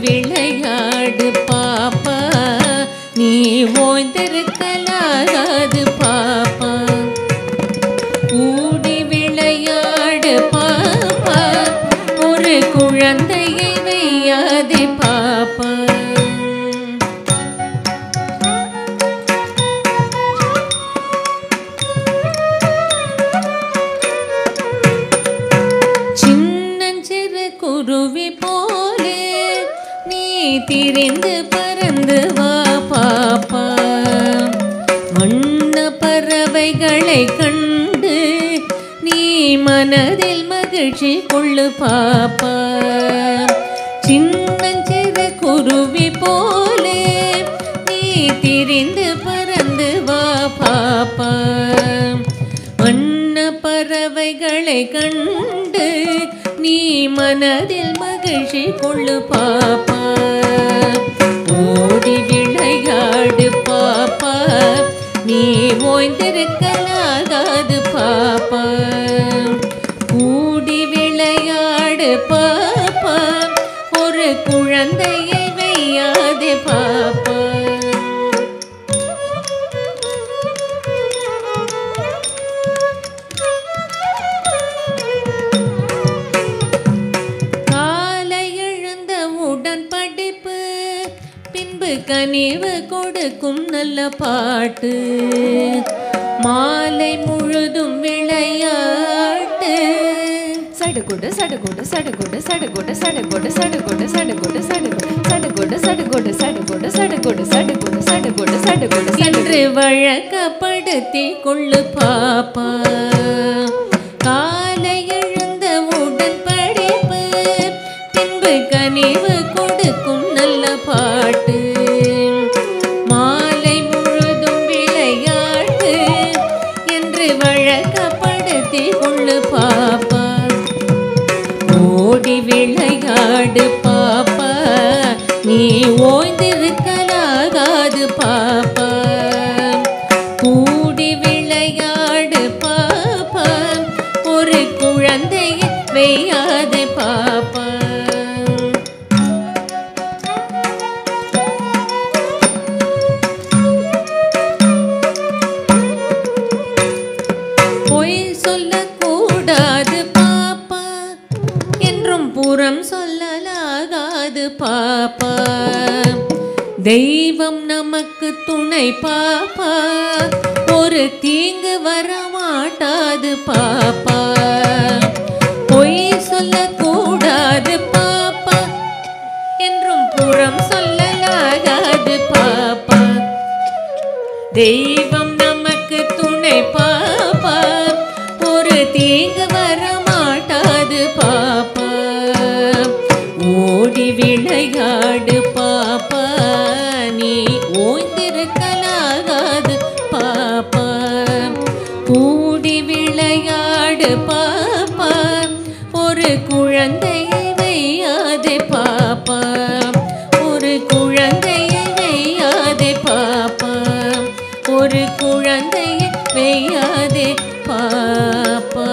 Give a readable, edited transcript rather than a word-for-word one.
விளையாடு பாப்பா, நீ ஓய்ந்திருக்கலாகாது பாப்பா. கூடி விளையாடு பாப்பா, ஒரு குழந்தையை வையாதே பாப்பா. சின்னஞ்சிறு குருவி போலே நீ திரிந்து பறந்து வா பாப்பா. வண்ண பறவைகளை கண்டு நீ மனதில் மகிழ்ச்சி கொள்ளு பாப்பா. சின்னஞ்சிறு குருவி போலே நீ திரிந்து பறந்து வா பாப்பா. வண்ண பறவைகளை கண்டு நீ மனதில் மகிழ்ச்சி கொள்ளு பாப்பா. ஓடி விளையாடு பாப்பா, நீ ஓய்ந்திருக்கலாகாது பாப்பா. கூடி விளையாடு பாப்பா, ஒரு குழந்தையை வையாதே பாப்பா. கனிவு கொடுக்கும் நல்ல பாட்டு, மாலை முழுதும் விளையாட்டு. சடுகுடு சடுகுடு சடுகுடு சடுகுடு சடுகுடு சடுகுடு சடுகுடு சடுகுடு சடுகுடு சடுகுடு சடுகுடு சடுகுடு சடுகுடு சடுகுடு சடுகுடு என்று வழக்கப்படுத்தி கொள்ளு பாப்பா. காலை எழுந்தவுடன் படிப்பு, பின்பு கனிவு கொடுக்கும் நல்ல பாட்டு. மாலை முழுதும் விளையாட்டு என்று வழக்கப்படுத்தி கொள்ளு பாப்பா. ஓடி விளையாடு பாப்பா, நீ ஓய்ந்திருக்கலாகாது பாப்பா. கூடி விளையாடு பாப்பா, ஒரு குழந்தையை வையாதே பாப்பா. புறம் சொல்லலாகாது பாப்பா. தெய்வம் நமக்கு துணை பாப்பா, ஒரு தீங்கு வரமாட்டாது பாப்பா. பொய் சொல்லக்கூடாது பாப்பா, என்றும் புறம் சொல்லலாகாது பாப்பா. தெய்வம் நமக்கு துணை பாப்பா, ஒரு தீங்கு வரமாட்டாது பாப்பா. ஓடி விளையாடு பாப்பா, நீ ஓய்ந்திருக்கலாகாது பாப்பா. கூடி விளையாடு பாப்பா, ஒரு குழந்தையை வையாதே பாப்பா. ஒரு குழந்தையை வையாதே பாப்பா. ஒரு குழந்தையை வையாதே பாப்பா.